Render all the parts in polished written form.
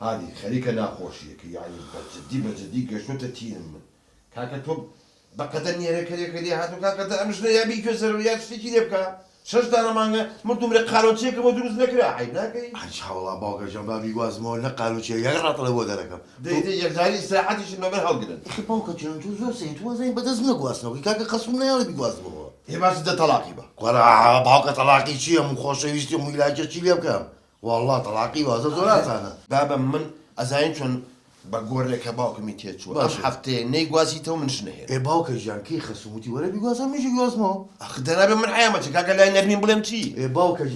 هذه خليك ناخوشيك يعني بجدي قشوت تيم كاكتب بقدر نيرك لي هاتو كاكتب مش نيابي كسر ويا شتي لبكا شش دانا مانغا مردوم رقالو تشيك مدروز نكرا عيب ناكي ان شاء الله باوكا جنبابي غازمو نقالو شي يغرط له دركم دي يجاري ساعتي شنو من هالقرن اخي باوكا جن تو زور سين تو زين بدزنا غواسنا كاكا خصمنا يا ربي غازمو هي باش ده طلاقي با قرا باوكا طلاقي شي مو خوش يستي مو علاج شي لبكم والله طلاقي وهذا زورات انا بابا من ازاين شون بقول لك باوك ميتيت شو ام حفتي ني غواسيتو من شنهير اي باوكا جان كي خصمتي ولا بيغازم مش غازمو اخدنا من حيامتك كاكا لا نرمي بلمتي اي باوكا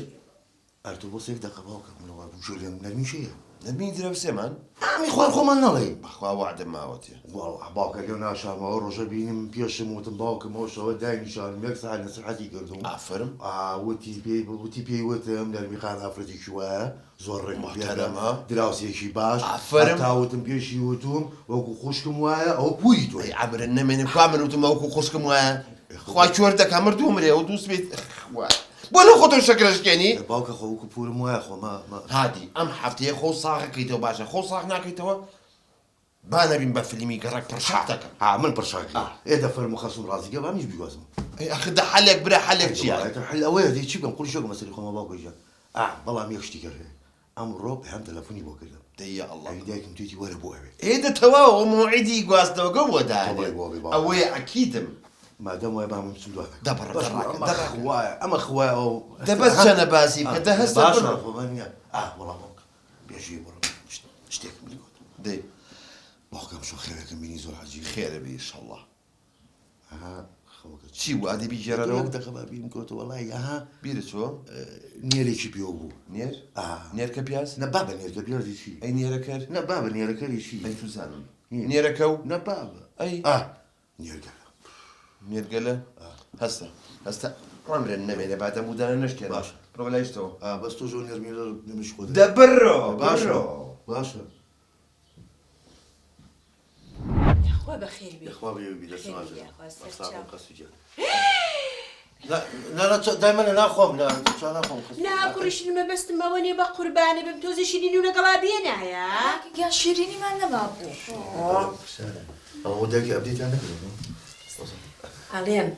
ارتو بوسيك دقه باوكا من هو شو اللي نرمي شي نرمي درا سيمان عمي خوار خو من نلي اخوا وعد ما اوتي والله باوكا قلنا شام روجا بين بيش موت باوكا موش هو داين شان ميكس على نصيحتي قردو افرم وتي بي وتم نرمي خان افرتي شويه زور محترمه دراسي شي باش افرم تاوتم بيش يوتم وكو خوشكم وايا او بويتو اي عبر النمن كامل وتموكو خشكم وايا خوا شوردك امردو مري ودوس بيت بولا خطر شكلش كاني باوكا خو كبور موايا خو ما هادي ام حفتي خو صاغ كيتو باشا خو صاغ ناكيتو بانا بين بفيلمي قراك برشاتك من برشاك ايه ده فرم خصم راسي قبل مش بيوازم اي اخي ده حلك برا حلك شي يعني حل اوي دي شي كل شيء مسري خو ما باوكا جا والله ما يشتكر امر هم تلفوني بوكا دي يا الله هيداك متيتي ولا بو ايه ده توا موعدي قواس تو قوه ده طبعا اوي اكيد ما دام ويبقى من سندوه دبر دراك اما خوايا ده بس انا باسي كده هسه باشا فمانيا والله بوك بيجي برا اشتيك من الجود دي بوك شو خيرك مني زور عجيب خير بي ان شاء الله خوك شي وادي بيجرى له ده خبابي مكوت والله بير شو نيري شي بيوبو نير نير كبياس نبابا نير كبير دي شي اي نير كر نبابا نير كر شي اي شو زانم نير كو نبابا اي نير كر نير قال هسه عمر النمي بعد مودانا نشكر باشا روح ليش تو بس تو جونيور ميلر مش خد ده برو باشا يا اخوة بخير بي يا اخوة بي ده سماجة يا اخوة أصلاً قصيجة لا دائما انا اخوم لا انا اخوم لا كورش لما بس ما وني بقرباني بمتوزي شيرين ولا قلابينا يا يا شيريني ما نبابو هو داك ابديت عندك عليم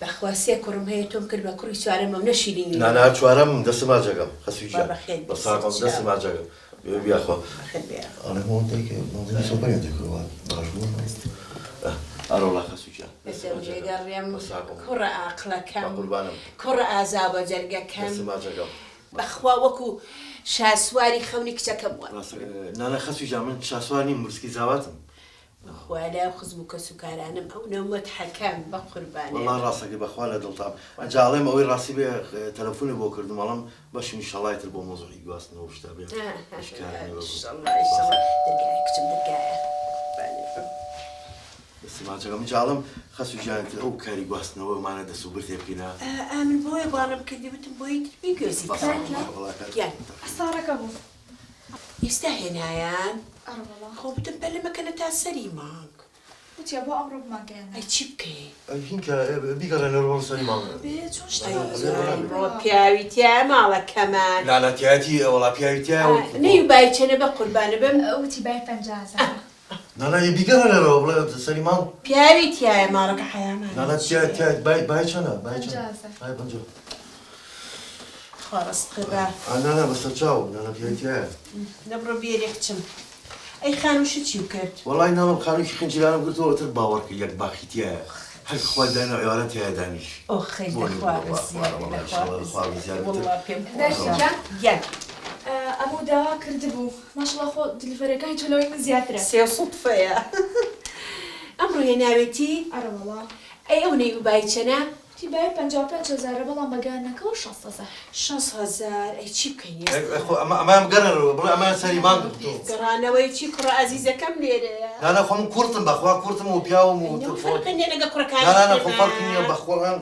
بخواسي كرم هي تمكن بكوري سؤال ما منشيرين لا انا شوارم دس ما جاكم خصيجة بابا خير بس انا دس ما جاكم يا اخو خير بيا انا هو داك ما سوبر عندك هو برجمون أرولا خسوجة. الزوجة قال يم كرة عقلة كم قربانم كرة عزابة جرجة كم بس ما جاكم بخوا وكو شاسواري خونك تكمل نانا خسوجة من شاسواني مرسكي زاواتم بخوا لا خزبك سكرانم أو نومت حكام بقرباني والله راسك بخوانا دلطام جالم أوي راسي بيه تلفوني بوكر دمالم باش إن شاء الله يتربو موضوعي قاسنا وش تابع إن شاء الله إن شاء الله دقائق كتب دقائق بس ما جاكم جالم خسوجة أو كاري قاسنا وما ندسو برتي بكنا من بوي بارم كدي بتم بوي بيجوزي والله يعني صارك أبو يستاهل هايان أربعة هو بتم بلي ما كانت السليمة وتي أبو أمرب ما كان أي تشبكي هينك بيقرا نروح سليمان بيت وش أيوة بياوي تيا مالك كمان لا لا تياتي والله بياوي نيو بايتش أنا بقربان بم وتي باي فنجازة لا لا بيقرا نروح سليمان بياوي تيا مالك حياة لا لا تيات باي أنا فنجازة هاي بنجو خلاص خبا أنا بس تشاو أنا بياوي نبرو بيريك تم أي خانو شو تيوكرت والله إنهم خانوا شي خنجر أنا قلت له ترباور كي يك باخي تيا هل خوال دانا عيالة تيا دانيش أخي الأخوة بزيادة والله بيم دقيقة أبو دا كردبو ما شاء الله خو دلفريقاي تلوي من زيادة سي صدفة يا أمرو هنا بيتي أربعة أي أوني بايتشنا تي باي $55,000 بلا مجانا كل شخص 6,000 أي تشي بكيني أخو أما مقرر بلا أما سليمان قرانا ويتشي كرة عزيزة كم ليرة لا لا خم كورتم بخوا كورتم وبياو إنه فرق إني أنا كرة كان لا لا خم فرق إني بخوا أنا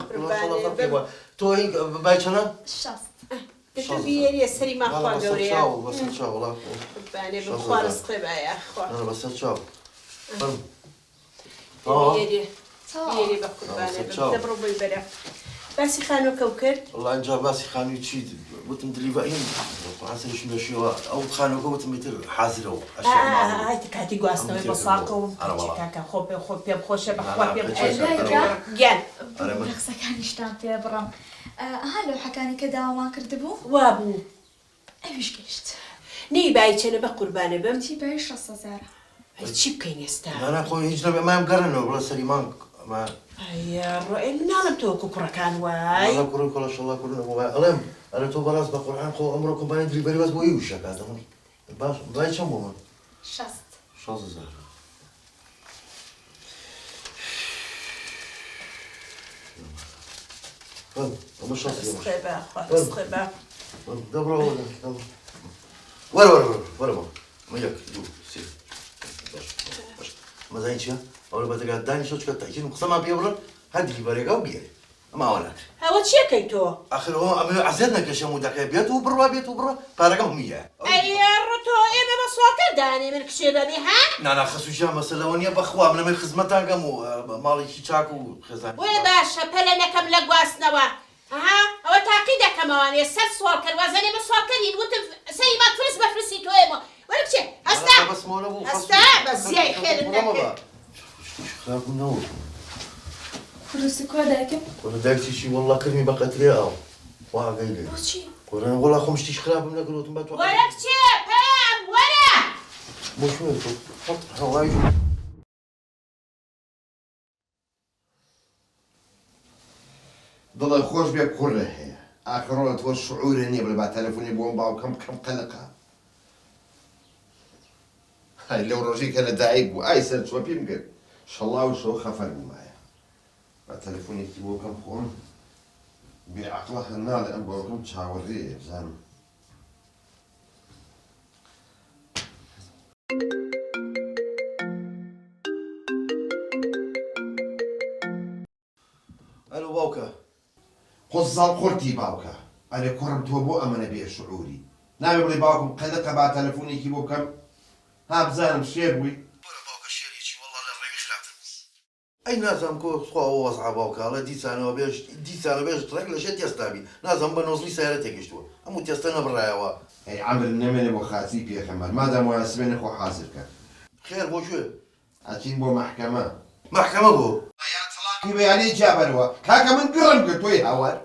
فرق تو هيك بايشنا الشخص تبي يا سليم أخوة قوريا بس قوريا تشاو والله باني بخوارس قبا يا أخوة أنا بس تشاو يري يري بقرباني بدبرو بالبرة باسی خانۆکە و کرد والله اینجا باسی خانووی چی وتم دلیڤەرین قاسەش مێشیەوە ئەو خانۆکە وتم ئیتر حازرەوە کاتی گواستنەوەی بە ساڵکە و کاکە خۆ پێم خۆشە بەخوا پێم گیان ڕقسەکانیشتان پێ بڕم ئەها لەو حەکانی کە داوامان کردبوو وا بوو ئەویش گەشت نی بای چێنە بە قوربانە بم چی بای 600,000 چی بکەین ئێستا نانا خۆی هیچ نەبێ مایم گەڕنەوە بڵە سەری مانگ ڕۆئێ مناڵم تۆکو کوڕەکان وای کوڕی کۆڵەشەڵا کوردنەوە وای ئەڵێم ئەرە تۆ بەڕاست بە قورئان خۆ ئەمڕۆ کۆمپانیای دلیڤەری باز بۆ وی وشەکاتەوە باش دوای چەند بۆ من 6,000 ئەمە 6,000 دەبڕە وەرە مە یەک دوو سێ باش مەزای چییە؟ ئەوە بەدەگات دانی شۆچکە تاکیدم قسەمان پێ بڕن هەر دلیڤەرێکە و بێرێ ئەمە ئەوە ناکرێت ئەوە چیەکەی تۆ آخر ئەوە ئەمە عەزیەت نەکەشەم و دەکەی بێت و بڕوا پارەکەم هەمیە ڕۆ ئێمە بە سوڵکە دانی من کشێ دەبی ها؟ نانا خەسووشیان مەسەلەوە نییە بەخوا من لەمەی خزمەتانگەم و ماڵێکی چاک و خێزان وێ باشە پەلە نەکەم لە گواستنەوە ئەها ئەوە تاقی دەکەمەوانێ سەر سوال کرد وازەنێ بە سوال کردین وتم سەیما توێز بەفرسی تۆێمە وەرە بچێ هەستا هەستا بە زیای خێرم نەکرد خراپبوونەوە کوروسی کوا دایکم وەرە دایکتیشی وەڵڵا کردمی بە قەترێ ئاو وا ئاگای لێ بۆچی وەرە وەڵڵا خۆم شتیش خراپم نەکردوتم بە تۆ وەرە بچێ پێم وەرە بۆ شوێن تۆ هەڵای دڵە خۆش بێ کوڕە هەیە ئاخرۆڵە تۆ شعورە نییە بڵێ با تەلەفۆنی بۆم باوکەم بکەم قەلەقە های لەو ڕۆژەی کە لە دایک بوو ئای سەر چوە پێم کرد شەڵا و شەو خەفەر بوومایە با تەلەفۆنێکی بۆ بکەم خۆم بێعەقڵە هەر ناڵێ ئەم باوکەم چاوەڕێیە بزانم ئەلو باوکە قۆزاڵ قورتی باوکە ئەرێ کوڕم تۆ بۆ ئەمەنە بێ شعوری ناوێ بڵێ باوکم قەلەقە با تەلەفۆنێکی بۆ بکەم ها بزانم شێر بووی وەرە باوکە شێریی وەڵڵا لە ڕێوی خراپتر ئەی نازانم کۆ خواوە وەزعا باوکە دیسانەوە بێژ ڕێک لە ژێ تێستابی نازانم بە نۆزلی سایرە تێگەشتووە ئەموو تێستە نەبڕایەوە ئەی عەمر نەمێنێ بۆ خاچی پێخەمەر مادام وایە سبێنێ خۆ حازر کە خێر بۆ کوێ ئەچین بۆ مەحکەمە مەحکەمە بۆ بەیانی جابەرەوە کاکە من گڕم کرد تۆی هاوار